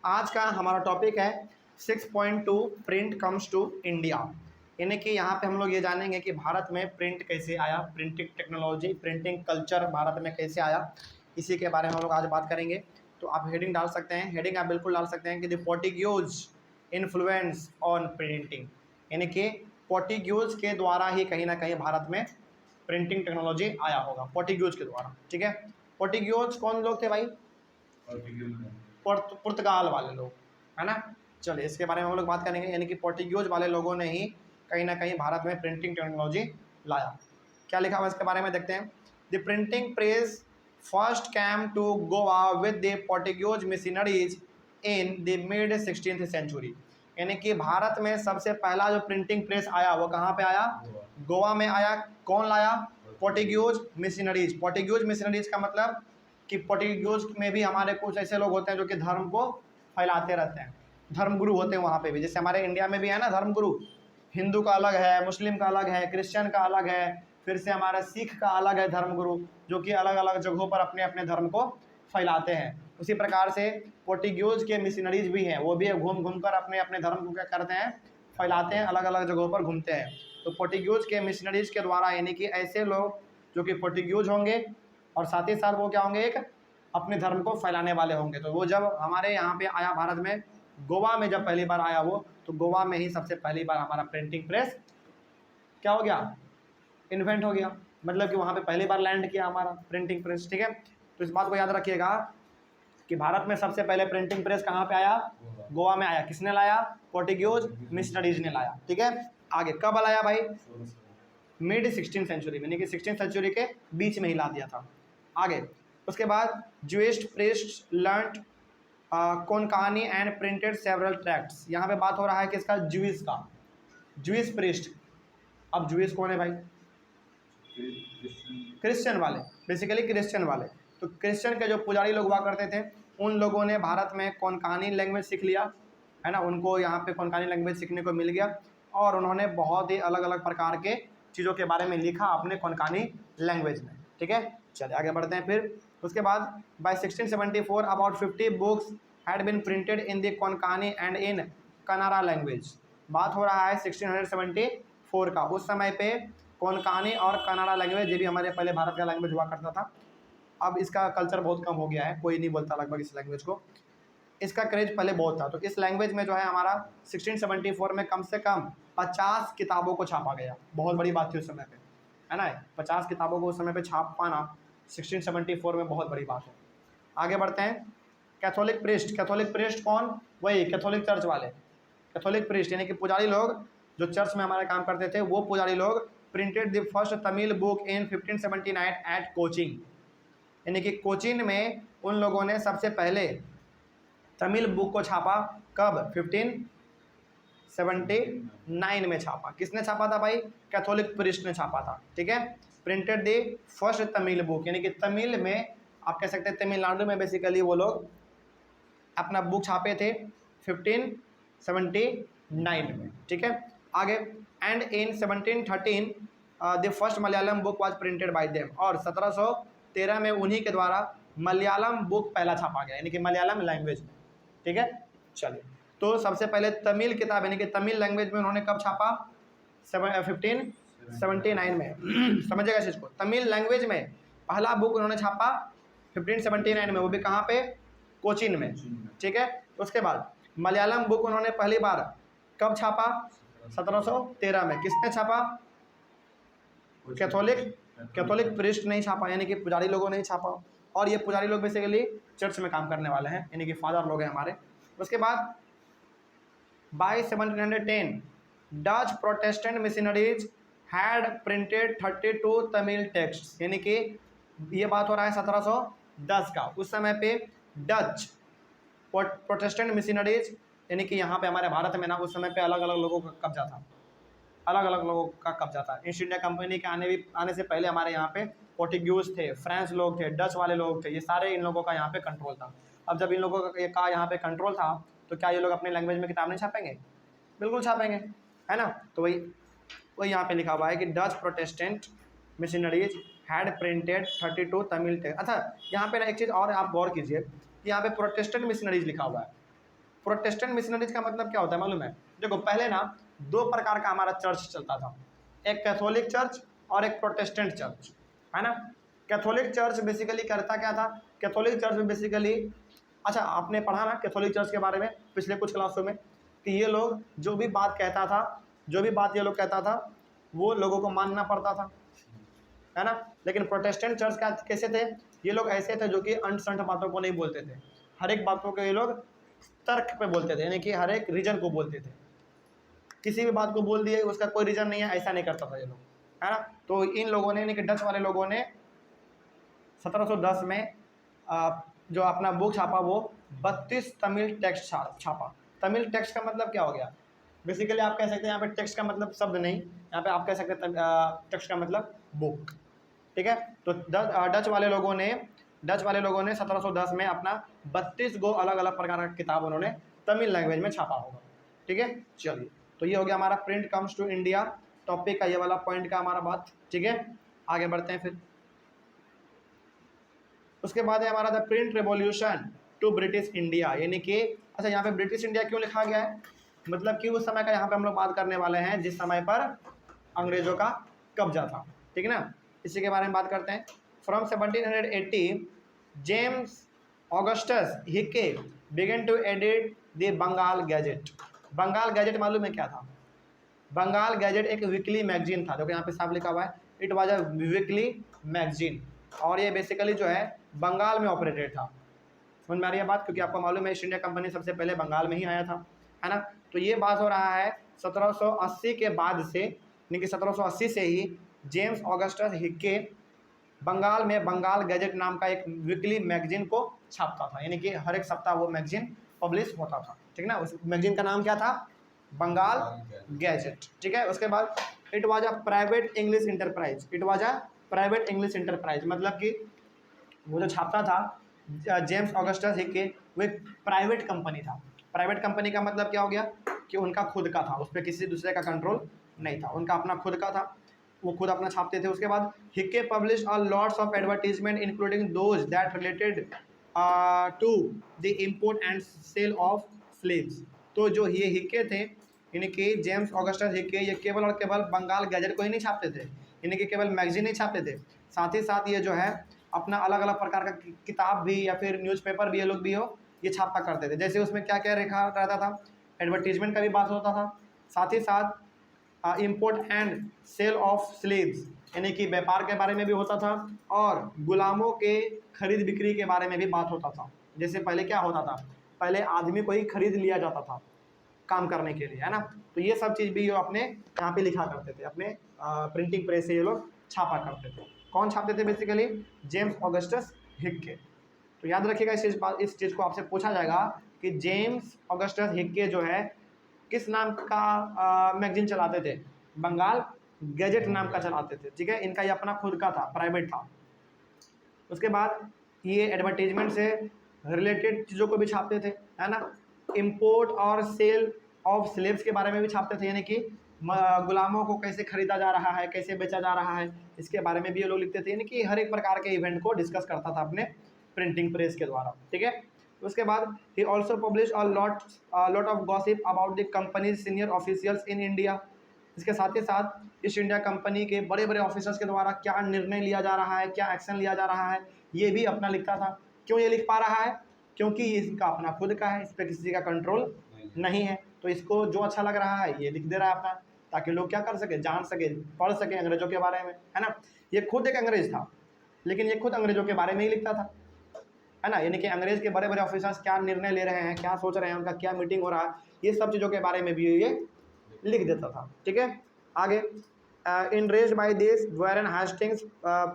आज का हमारा टॉपिक है 6.2 प्रिंट कम्स टू इंडिया। यानी कि यहाँ पे हम लोग ये जानेंगे कि भारत में प्रिंट कैसे आया, printing technology, printing culture Bharat में कैसे आया, इसी के बारे में हम लोग आज बात करेंगे। तो आप हेडिंग डाल सकते हैं, हेडिंग आप बिल्कुल डाल सकते हैं कि the Portuguese influence on printing, यानी कि पोर्टुगीज के द्वारा ही कहीं ना कहीं भारत में प्रिंटिंग टेक्नोलॉजी आया होगा, पोर्टुगीज के द्वारा। ठीक है, पोर्टुगीज कौन लोग थे भाई? पुर्तगाल वाले लोग, है ना। चलिए इसके बारे में हम लोग बात करेंगे, यानी कि पोर्टुगीज वाले लोगों ने ही कहीं ना कहीं भारत में प्रिंटिंग टेक्नोलॉजी लाया। क्या लिखा हुआ इसके बारे में देखते हैं। The printing press first came to Goa with the Portuguese missionaries in the mid 16th century. यानी कि भारत में सबसे पहला जो प्रिंटिंग प्रेस आया वो कहाँ पे आया? गोवा में आया। कौन लाया? Portuguese missionaries. पोर्टुगीज मिशनरीज का मतलब कि पोर्टुगीज में भी हमारे कुछ ऐसे लोग होते हैं जो कि धर्म को फैलाते रहते हैं, धर्मगुरु होते हैं वहाँ पे भी। जैसे हमारे इंडिया में भी है ना धर्मगुरु, हिंदू का अलग है, मुस्लिम का अलग है, क्रिश्चियन का अलग है, फिर से हमारा सिख का अलग है धर्मगुरु, जो कि अलग अलग जगहों पर अपने अपने धर्म को फैलाते हैं। उसी प्रकार से पोर्टुगीज के मिशनरीज भी हैं, वो भी घूम घूम कर अपने अपने धर्म को क्या करते हैं? फैलाते हैं, अलग अलग जगहों पर घूमते हैं। तो पोर्टुगीज के मिशनरीज के द्वारा, यानी कि ऐसे लोग जो कि पोर्टुगीज होंगे और साथ ही साथ वो क्या होंगे? एक अपने धर्म को फैलाने वाले होंगे। तो वो जब हमारे यहाँ पे आया भारत में, गोवा में जब पहली बार आया वो, तो गोवा में ही सबसे पहली बार हमारा प्रिंटिंग प्रेस क्या हो गया? इन्वेंट हो गया। मतलब कि वहाँ पे पहली बार लैंड किया हमारा प्रिंटिंग प्रेस। ठीक है, तो इस बात को याद रखिएगा कि भारत में सबसे पहले प्रिंटिंग प्रेस कहाँ पे आया? गोवा में आया। किसने लाया? पोर्टुगीज मिशनरीज ने लाया। ठीक है, आगे कब लाया भाई? मिड 16th सेंचुरी में, यानी कि 16th सेंचुरी के बीच में ही ला दिया था। आगे उसके बाद Jewish priest learned Konkani and printed several tracts. यहाँ पे बात हो रहा है किसका? ज्यूइश का, ज्यूइश प्रीस्ट। अब ज्यूइश कौन है भाई? क्रिश्चियन वाले, बेसिकली क्रिश्चियन वाले। तो क्रिश्चियन के जो पुजारी लोग हुआ करते थे, उन लोगों ने भारत में कोनकानी लैंग्वेज सीख लिया, है ना। उनको यहाँ पे कोनकानी लैंग्वेज सीखने को मिल गया और उन्होंने बहुत ही अलग अलग प्रकार के चीज़ों के बारे में लिखा अपने कोनकानी लैंग्वेज में। ठीक है, चलिए आगे बढ़ते हैं। फिर उसके बाद by 1674 about 50 books had been printed in the Konkani and in Kanara language. बात हो रहा है 1674 का। उस समय पे कोनकानी और कनाडा लैंग्वेज, ये भी हमारे पहले भारत का लैंग्वेज हुआ करता था। अब इसका कल्चर बहुत कम हो गया है, कोई नहीं बोलता लगभग इस लैंग्वेज को। इसका क्रेज पहले बहुत था। तो इस लैंग्वेज में जो है हमारा 1674 में कम से कम 50 किताबों को छापा गया। बहुत बड़ी बात थी उस समय पे, है ना। 50 किताबों को उस समय पे छाप पाना 1674 में बहुत बड़ी बात है। आगे बढ़ते हैं। Catholic priest. कैथोलिक प्रीस्ट कौन? वही कैथोलिक चर्च वाले, कैथोलिक प्रीस्ट यानी कि पुजारी लोग जो चर्च में हमारे काम करते थे, वो पुजारी लोग printed the first Tamil book in 1579 at Cochin. यानी कि कोचीन में उन लोगों ने सबसे पहले तमिल बुक को छापा। कब? 1579 में छापा। किसने छापा था भाई? कैथोलिक प्रीस्ट ने छापा था। ठीक है, printed the first Tamil book, यानी कि तमिल में आप कह सकते हैं तमिलनाडु में बेसिकली वो लोग अपना बुक छापे थे 1579 में। ठीक है, आगे and in 1713 the first Malayalam book was printed by them. और 1713 में उन्हीं के द्वारा मलयालम बुक पहला छापा गया, यानी कि मलयालम लैंग्वेज में। ठीक है, चलिए तो सबसे पहले तमिल किताब यानी कि तमिल लैंग्वेज में उन्होंने कब छापा? 1579 में। समझिएगा इस चीज़ को, तमिल लैंग्वेज में पहला बुक उन्होंने छापा 1579 में, वो भी कहाँ पे? कोचीन में। ठीक है, उसके बाद मलयालम बुक उन्होंने पहली बार कब छापा? 1713 में। किसने छापा? कैथोलिक प्रीस्ट नहीं छापा, यानी कि पुजारी लोगों ने ही छापा। और ये पुजारी लोग बेसिकली चर्च में काम करने वाले हैं, यानी कि फादर लोग हैं हमारे। उसके बाद by 1710 Dutch Protestant missionaries had printed 32 Tamil text. यानी कि ये बात हो रहा है 1710 का। उस समय पे डच प्रोटेस्टेंट मिशनरीज, यानी कि यहाँ पे हमारे भारत में ना उस समय पे अलग अलग लोगों का कब्जा था, अलग अलग लोगों का कब्जा था। ईस्ट इंडिया कंपनी के आने से पहले हमारे यहाँ पे पोर्टुगीज थे, फ्रेंच लोग थे, डच वाले लोग थे, ये सारे इन लोगों का यहाँ पे कंट्रोल था। अब जब इन लोगों का यहाँ पे कंट्रोल था, तो क्या ये लोग अपने लैंग्वेज में किताब नहीं छापेंगे? बिल्कुल छापेंगे, है ना। तो वही यहाँ पे लिखा हुआ है कि Dutch Protestant missionaries had printed 32 Tamil text. अच्छा, यहाँ पे ना एक चीज़ और आप गौर कीजिए कि यहाँ पे प्रोटेस्टेंट मिशनरीज लिखा हुआ है, प्रोटेस्टेंट मिशनरीज का मतलब क्या होता है मालूम है? देखो पहले ना दो प्रकार का हमारा चर्च चलता था, एक कैथोलिक चर्च और एक प्रोटेस्टेंट चर्च, है ना। कैथोलिक चर्च बेसिकली करता क्या था? कैथोलिक चर्च में बेसिकली, अच्छा आपने पढ़ा ना कैथोलिक चर्च के बारे में पिछले कुछ क्लासों में, कि ये लोग जो भी बात कहता था, जो भी बात ये लोग कहता था वो लोगों को मानना पड़ता था, है ना। लेकिन प्रोटेस्टेंट चर्च का कैसे थे? ये लोग ऐसे थे जो कि अंट संट बातों को नहीं बोलते थे, हर एक बातों को ये लोग तर्क पे बोलते थे, यानी कि हर एक रीजन को बोलते थे, किसी भी बात को बोल दिए उसका कोई रीजन नहीं है, ऐसा नहीं करता था ये लोग, है ना। तो इन लोगों ने यानी कि डच वाले लोगों ने 1710 में जो अपना बुक छापा वो 32 तमिल टेक्स्ट छापा। तमिल टेक्स्ट का मतलब क्या हो गया? बेसिकली आप कह सकते हैं यहाँ पे टेक्स्ट का मतलब शब्द नहीं, यहाँ पे आप कह सकते हैं टेक्स्ट का मतलब बुक, ठीक है। तो डच वाले लोगों ने 1710 में अपना 32 गो अलग अलग प्रकार का किताब उन्होंने तमिल लैंग्वेज में छापा होगा, ठीक है। चलिए, तो ये हो गया हमारा print comes to India topic का ये वाला पॉइंट का हमारा बात, ठीक है। आगे बढ़ते हैं फिर। उसके बाद है हमारा the print revolution to British India, यानी कि अच्छा यहाँ पे ब्रिटिश इंडिया क्यों लिखा गया है? मतलब कि उस समय का यहाँ पे हम लोग बात करने वाले हैं जिस समय पर अंग्रेजों का कब्जा था, ठीक है ना। इसी के बारे में बात करते हैं। From 1780 James Augustus Hicky began to edit the Bengal gazette. Bengal gazette मालूम है क्या था? बंगाल गैजेट एक वीकली मैगजीन था, जो कि यहाँ पे साफ लिखा हुआ है, it was a weekly magazine, और ये बेसिकली जो है बंगाल में ऑपरेटेड था। समझ में आ रही है बात? क्योंकि आपको मालूम है ईस्ट इंडिया कंपनी सबसे पहले बंगाल में ही आया था, है ना। तो ये बात हो रहा है 1780 के बाद से, यानी कि 1780 से ही जेम्स ऑगस्टस हिक्के बंगाल में बंगाल गैजेट नाम का एक वीकली मैगजीन को छापता था, यानी कि हर एक सप्ताह वो मैगजीन पब्लिश होता था, ठीक ना। उस मैगजीन का नाम क्या था? बंगाल गैजेट, ठीक है। उसके बाद it was a private English enterprise, it was a private English enterprise, मतलब कि वो जो छापता था जेम्स ऑगस्टस हिक्के वो एक प्राइवेट कंपनी था। प्राइवेट कंपनी का मतलब क्या हो गया? कि उनका खुद का था, उस पर किसी दूसरे का कंट्रोल नहीं था, उनका अपना खुद का था, वो खुद अपना छापते थे। उसके बाद Hicky publish a lots of advertisement including those that related to the import and sale of slaves. तो जो ये हिक्के थे, यानी कि जेम्स ऑगस्टस हिक्के, ये केवल और केवल बंगाल गैजेट को ही नहीं छापते थे, यानी कि केवल मैगजीन नहीं छापते थे, साथ ही साथ ये जो है अपना अलग अलग प्रकार का किताब भी या फिर न्यूज़पेपर भी ये लोग भी हो ये छापा करते थे। जैसे उसमें क्या क्या लिखा रहता था? एडवर्टीजमेंट का भी बात होता था, साथ ही साथ import and sale of slaves, यानी कि व्यापार के बारे में भी होता था, और गुलामों के खरीद बिक्री के बारे में भी बात होता था। जैसे पहले क्या होता था? पहले आदमी को ही खरीद लिया जाता था काम करने के लिए, है ना। तो ये सब चीज़ भी ये अपने यहाँ पे लिखा करते थे, अपने प्रिंटिंग प्रेस से ये लोग छापा करते थे। कौन छापते थे? Basically James Augustus Hicky. तो याद रखिएगा इस चीज़ को आपसे पूछा जाएगा कि जेम्स ऑगस्टस हिक्के जो है किस नाम का मैगजीन चलाते थे? बंगाल गैजेट नाम का चलाते थे, ठीक है। इनका ये अपना खुद का था, प्राइवेट था। उसके बाद ये एडवर्टीजमेंट से रिलेटेड चीज़ों को भी छापते थे, है ना। इम्पोर्ट और सेल ऑफ स्लेव्स के बारे में भी छापते थे, यानी कि गुलामों को कैसे खरीदा जा रहा है, कैसे बेचा जा रहा है, इसके बारे में भी ये लोग लिखते थे, यानी कि हर एक प्रकार के इवेंट को डिस्कस करता था अपने प्रिंटिंग प्रेस के द्वारा, ठीक है। उसके बाद he also publish a lot of gossip about the companies senior officials in India. इसके साथ ही साथ ईस्ट इंडिया कंपनी के बड़े बड़े ऑफिसर्स के द्वारा क्या निर्णय लिया जा रहा है, क्या एक्शन लिया जा रहा है, ये भी अपना लिखता था। क्यों ये लिख पा रहा है? क्योंकि इसका अपना खुद का है, इस पर किसी का कंट्रोल नहीं है, तो इसको जो अच्छा लग रहा है ये लिख दे रहा है अपना, ताकि लोग क्या कर सके, जान सके, पढ़ सके अंग्रेजों के बारे में, है ना। ये खुद एक अंग्रेज था, लेकिन ये खुद अंग्रेजों के बारे में ही लिखता था, है ना। यानी कि अंग्रेज के बड़े बड़े ऑफिसर्स क्या निर्णय ले रहे हैं, क्या सोच रहे हैं, उनका क्या मीटिंग हो रहा है, ये सब चीज़ों के बारे में भी ये लिख देता था, ठीक है। आगे enraged by this Warren Hastings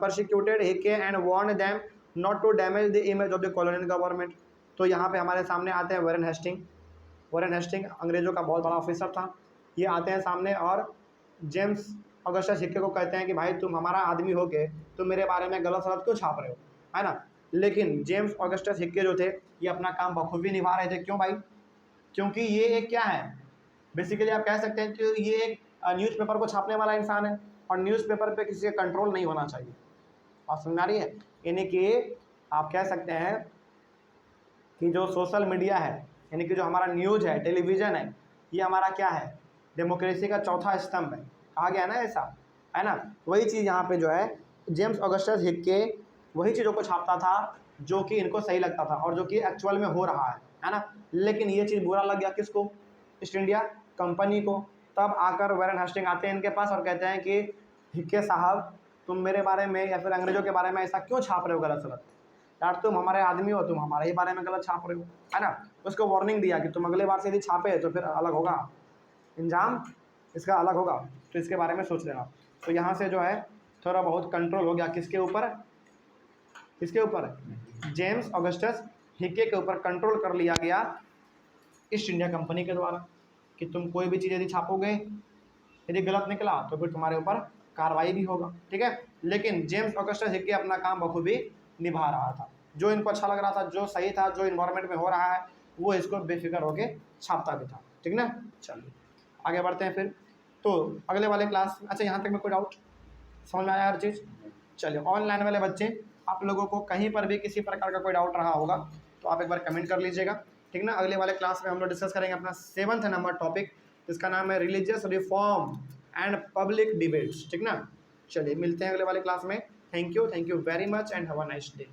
persecuted Hickey and warned them not to damage the image of the colonial government। तो यहाँ पे हमारे सामने आते हैं वॉरेन हेस्टिंग। वॉरेन हेस्टिंग अंग्रेजों का बहुत बड़ा ऑफिसर था, ये आते हैं सामने और जेम्स ऑगस्टस हिक्के को कहते हैं कि भाई तुम हमारा आदमी हो के तुम मेरे बारे में गलत सलत क्यों छाप रहे हो, है ना। लेकिन जेम्स ऑगस्टस हिक्के जो थे ये अपना काम बखूबी निभा रहे थे। क्यों भाई? क्योंकि ये एक क्या है, बेसिकली आप कह सकते हैं कि ये एक न्यूज़पेपर को छापने वाला इंसान है, और न्यूज़पेपर पे किसी का कंट्रोल नहीं होना चाहिए। आप समझ आ रही है? यानी कि आप कह सकते हैं कि जो सोशल मीडिया है, यानी कि जो हमारा न्यूज़ है, टेलीविज़न है, ये हमारा क्या है, डेमोक्रेसी का चौथा स्तंभ है, कहा गया ना ऐसा, है ना। वही चीज़ यहाँ पे जो है जेम्स ऑगस्टस हिक्के वही चीज़ों को छापता था जो कि इनको सही लगता था और जो कि एक्चुअल में हो रहा है ना। लेकिन ये चीज़ बुरा लग गया किसको, ईस्ट इंडिया कंपनी को। तब आकर वैरेन हेस्टिंग आते हैं इनके पास और कहते हैं कि हिक्के साहब तुम मेरे बारे में या फिर अंग्रेजों के बारे में ऐसा क्यों छाप रहे हो गलत सलत, यार तुम हमारे आदमी हो, तुम हमारे ही बारे में गलत छाप रहे हो, है ना। उसको वार्निंग दिया कि तुम अगले बार से यदि छापे तो फिर अलग होगा, इंजाम इसका अलग होगा, तो इसके बारे में सोच लेना। तो यहाँ से जो है थोड़ा बहुत कंट्रोल हो गया किसके ऊपर, किसके ऊपर, जेम्स ऑगस्टस हिक्के के ऊपर कंट्रोल कर लिया गया ईस्ट इंडिया कंपनी के द्वारा कि तुम कोई भी चीज़ यदि छापोगे, यदि गलत निकला तो फिर तुम्हारे ऊपर कार्रवाई भी होगा, ठीक है। लेकिन जेम्स ऑगस्टस हिक्के अपना काम बखूबी निभा रहा था, जो इनको अच्छा लग रहा था, जो सही था, जो इन्वायरमेंट में हो रहा है वो इसको बेफिक्र होके छापता भी था, ठीक ना। चलिए आगे बढ़ते हैं फिर। तो अगले वाले क्लास, अच्छा यहाँ तक में कोई डाउट समझ में आया हर चीज़। चलिए ऑनलाइन वाले बच्चे, आप लोगों को कहीं पर भी किसी प्रकार का कोई डाउट रहा होगा तो आप एक बार कमेंट कर लीजिएगा, ठीक ना। अगले वाले क्लास में हम लोग डिस्कस करेंगे अपना 7th नंबर टॉपिक, जिसका नाम है religious reform and public debates, ठीक ना। चलिए मिलते हैं अगले वाले क्लास में। Thank you very much and have a nice day.